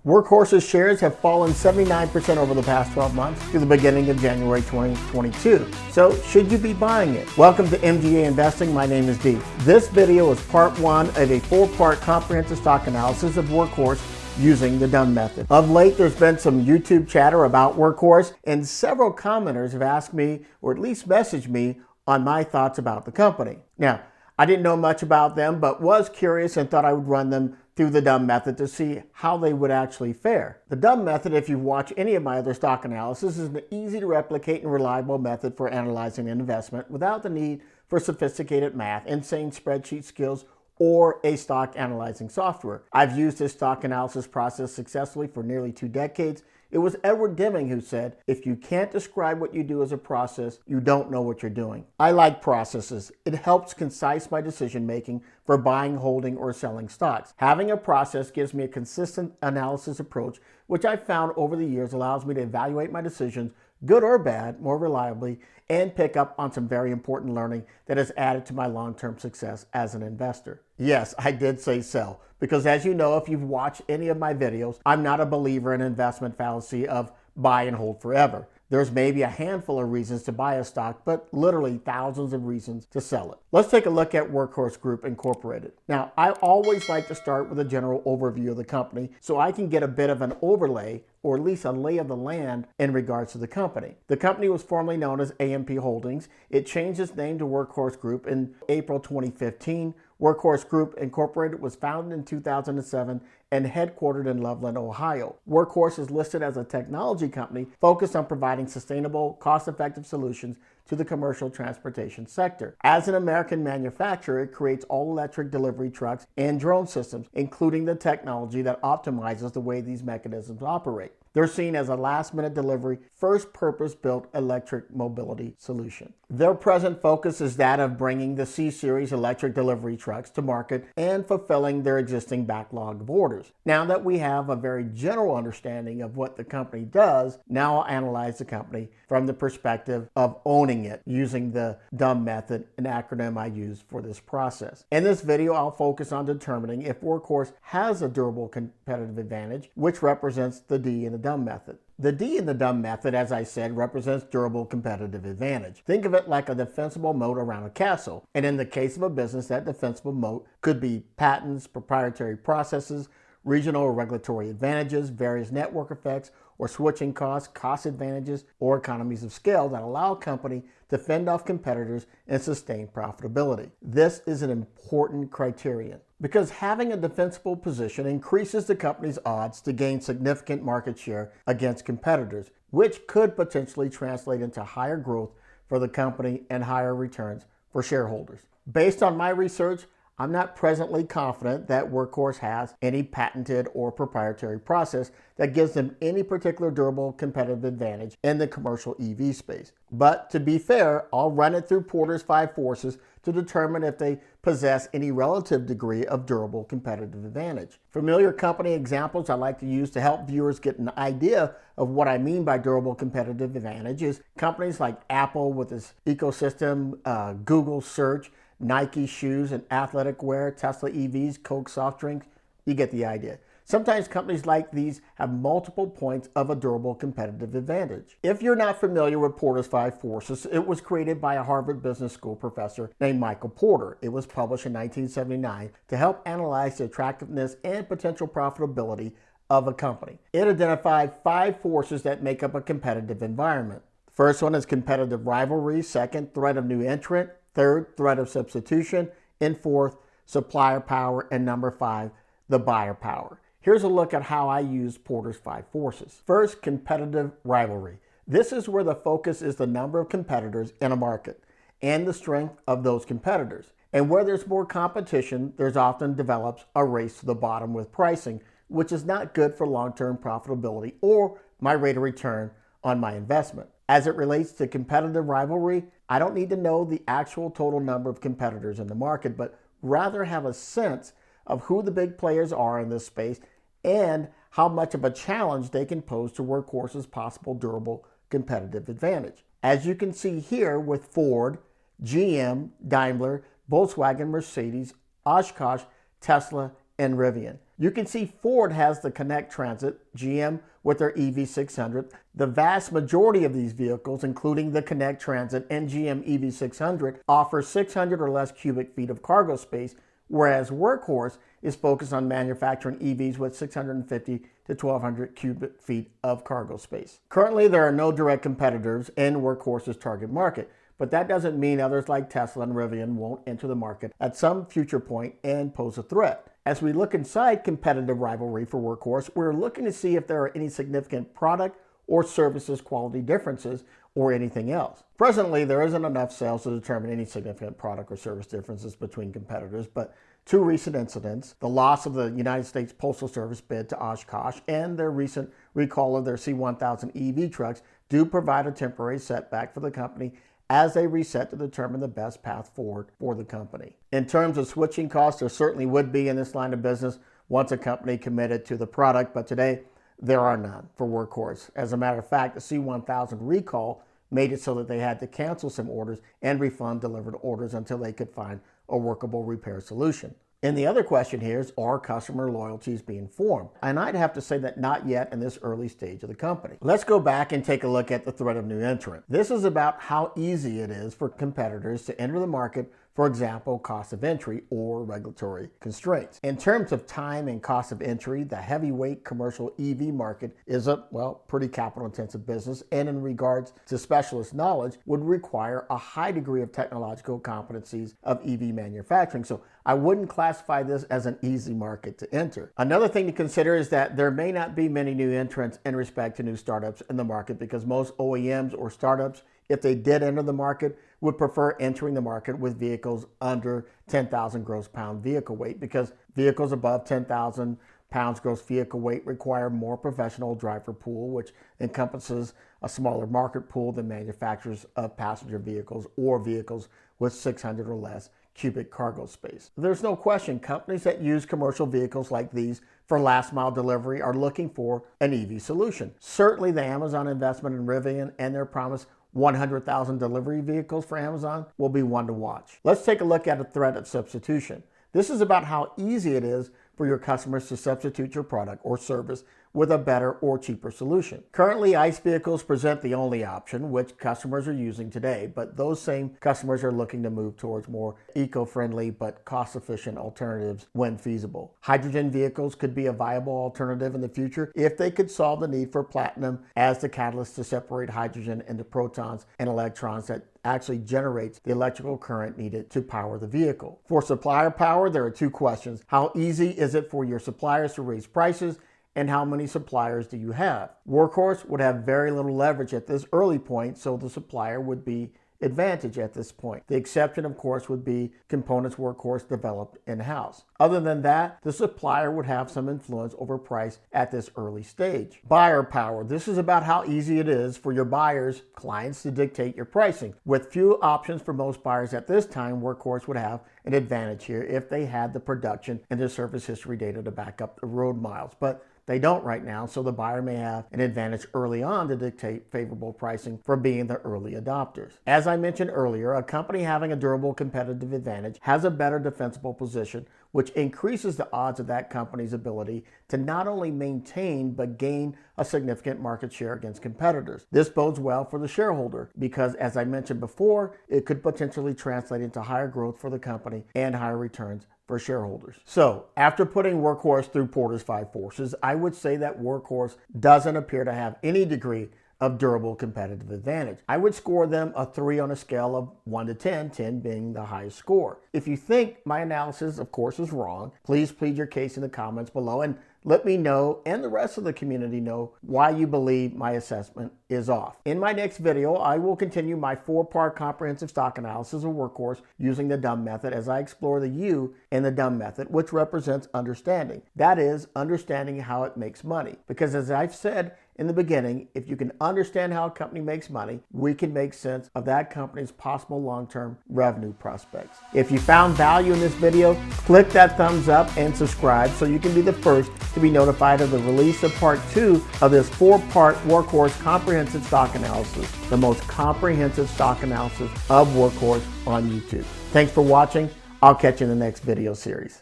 Workhorse's shares have fallen 79% over the past 12 months through the beginning of January 2022. So should you be buying it? Welcome to MGA Investing. My name is Dee. This video is part one of a 4-part comprehensive stock analysis of Workhorse using the D.U.M.M method. Of late, there's been some YouTube chatter about Workhorse, and several commenters have asked me, or at least messaged me, on my thoughts about the company. Now, I didn't know much about them, but was curious and thought I would run them through the D.U.M.M method to see how they would actually fare. The D.U.M.M method, if you've watched any of my other stock analysis, is an easy to replicate and reliable method for analyzing an investment without the need for sophisticated math, insane spreadsheet skills, or a stock analyzing software. I've used this stock analysis process successfully for nearly 2 decades. It was D.U.M.M who said, if you can't describe what you do as a process, you don't know what you're doing. I like processes. It helps concise my decision making for buying, holding, or selling stocks. Having a process gives me a consistent analysis approach, which I've found over the years allows me to evaluate my decisions, good or bad, more reliably, and pick up on some very important learning that has added to my long-term success as an investor. Yes, I did say sell, because as you know, if you've watched any of my videos, I'm not a believer in investment fallacy of buy and hold forever. There's maybe a handful of reasons to buy a stock, but literally thousands of reasons to sell it. Let's take a look at Workhorse Group Incorporated. Now, I always like to start with a general overview of the company so I can get a bit of an overlay, or at least a lay of the land in regards to the company. The company was formerly known as AMP Holdings. It changed its name to Workhorse Group in April 2015. Workhorse Group Incorporated was founded in 2007 and headquartered in Loveland, Ohio. Workhorse is listed as a technology company focused on providing sustainable, cost-effective solutions to the commercial transportation sector. As an American manufacturer, it creates all-electric delivery trucks and drone systems, including the technology that optimizes the way these mechanisms operate. They're seen as a last-minute delivery, first purpose-built electric mobility solution. Their present focus is that of bringing the C-Series electric delivery trucks to market and fulfilling their existing backlog of orders. Now that we have a very general understanding of what the company does, now I'll analyze the company from the perspective of owning it using the D.U.M.M method, an acronym I use for this process. In this video, I'll focus on determining if Workhorse has a durable competitive advantage, which represents the D in the D.U.M.M method. The D in the D.U.M.M method, as I said, represents durable competitive advantage. Think of it like a defensible moat around a castle. And in the case of a business, that defensible moat could be patents, proprietary processes, regional or regulatory advantages, various network effects, or switching costs, cost advantages, or economies of scale that allow a company to fend off competitors and sustain profitability. This is an important criterion because having a defensible position increases the company's odds to gain significant market share against competitors, which could potentially translate into higher growth for the company and higher returns for shareholders. Based on my research, I'm not presently confident that Workhorse has any patented or proprietary process that gives them any particular durable competitive advantage in the commercial EV space. But to be fair, I'll run it through Porter's 5 forces to determine if they possess any relative degree of durable competitive advantage. Familiar company examples I like to use to help viewers get an idea of what I mean by durable competitive advantage is companies like Apple with its ecosystem, Google search, Nike shoes and athletic wear, Tesla EVs, Coke soft drinks. You get the idea. Sometimes companies like these have multiple points of a durable competitive advantage. If you're not familiar with Porter's 5 forces, it was created by a Harvard Business School professor named Michael Porter. It was published in 1979 to help analyze the attractiveness and potential profitability of a company. It identified 5 forces that make up a competitive environment. The first one is competitive rivalry, second, threat of new entrant, third, threat of substitution, and fourth, supplier power, and number 5, the buyer power. Here's a look at how I use Porter's 5 forces. First, competitive rivalry. This is where the focus is the number of competitors in a market and the strength of those competitors. And where there's more competition, there's often develops a race to the bottom with pricing, which is not good for long-term profitability or my rate of return on my investment. As it relates to competitive rivalry, I don't need to know the actual total number of competitors in the market, but rather have a sense of who the big players are in this space and how much of a challenge they can pose to Workhorse's possible durable competitive advantage. As you can see here with Ford, GM, Daimler, Volkswagen, Mercedes, Oshkosh, Tesla, and Rivian. You can see Ford has the Connect Transit, GM with their EV600. The vast majority of these vehicles, including the Connect Transit and GM EV600, offer 600 or less cubic feet of cargo space, whereas Workhorse is focused on manufacturing EVs with 650 to 1,200 cubic feet of cargo space. Currently, there are no direct competitors in Workhorse's target market, but that doesn't mean others like Tesla and Rivian won't enter the market at some future point and pose a threat. As we look inside competitive rivalry for Workhorse, we're looking to see if there are any significant product or services quality differences or anything else. Presently, there isn't enough sales to determine any significant product or service differences between competitors, but two recent incidents, the loss of the United States Postal Service bid to Wkhs and their recent recall of their C1000 EV trucks, do provide a temporary setback for the company as they reset to determine the best path forward for the company. In terms of switching costs, there certainly would be in this line of business once a company committed to the product, but today there are none for Workhorse. As a matter of fact, the C1000 recall made it so that they had to cancel some orders and refund delivered orders until they could find a workable repair solution. And the other question here is, are customer loyalties being formed? And I'd have to say that not yet in this early stage of the company. Let's go back and take a look at the threat of new entrant. This is about how easy it is for competitors to enter the market, for example, cost of entry or regulatory constraints. In terms of time and cost of entry, the heavyweight commercial EV market is a, pretty capital intensive business, and in regards to specialist knowledge would require a high degree of technological competencies of EV manufacturing. So I wouldn't classify this as an easy market to enter. Another thing to consider is that there may not be many new entrants in respect to new startups in the market, because most OEMs or startups, if they did enter the market, would prefer entering the market with vehicles under 10,000 gross pound vehicle weight, because vehicles above 10,000 pounds gross vehicle weight require more professional driver pool, which encompasses a smaller market pool than manufacturers of passenger vehicles or vehicles with 600 or less cubic cargo space. There's no question companies that use commercial vehicles like these for last mile delivery are looking for an EV solution. Certainly the Amazon investment in Rivian and their promise 100,000 delivery vehicles for Amazon will be one to watch. Let's take a look at a threat of substitution. This is about how easy it is for your customers to substitute your product or service with a better or cheaper solution. Currently, ICE vehicles present the only option, which customers are using today, but those same customers are looking to move towards more eco-friendly but cost-efficient alternatives when feasible. Hydrogen vehicles could be a viable alternative in the future if they could solve the need for platinum as the catalyst to separate hydrogen into protons and electrons that actually generates the electrical current needed to power the vehicle. For supplier power, there are two questions. How easy is it for your suppliers to raise prices, and how many suppliers do you have? Workhorse would have very little leverage at this early point, so the supplier would be advantage at this point. The exception, of course, would be components Workhorse developed in-house. Other than that, the supplier would have some influence over price at this early stage. Buyer power. This is about how easy it is for your buyers, clients, to dictate your pricing. With few options for most buyers at this time, Workhorse would have an advantage here if they had the production and the service history data to back up the road miles. But they don't right now, so the buyer may have an advantage early on to dictate favorable pricing for being the early adopters. As I mentioned earlier, a company having a durable competitive advantage has a better defensible position, which increases the odds of that company's ability to not only maintain but gain a significant market share against competitors. This bodes well for the shareholder because, as I mentioned before, it could potentially translate into higher growth for the company and higher returns for shareholders. So, after putting Workhorse through Porter's 5 forces, I would say that Workhorse doesn't appear to have any degree of durable competitive advantage. I would score them a 3 on a scale of 1 to 10, 10 being the highest score. If you think my analysis, of course, is wrong, please plead your case in the comments below and let me know and the rest of the community know why you believe my assessment is off. In my next video, I will continue my 4-part comprehensive stock analysis of Workhorse using the D.U.M.M method as I explore the U in the D.U.M.M method, which represents understanding. That is, understanding how it makes money. Because as I've said in the beginning, if you can understand how a company makes money, we can make sense of that company's possible long-term revenue prospects. If you found value in this video, click that thumbs up and subscribe so you can be the first to be notified of the release of part 2 of this 4-part Workhorse comprehensive stock analysis, the most comprehensive stock analysis of Workhorse on YouTube. Thanks for watching. I'll catch you in the next video series.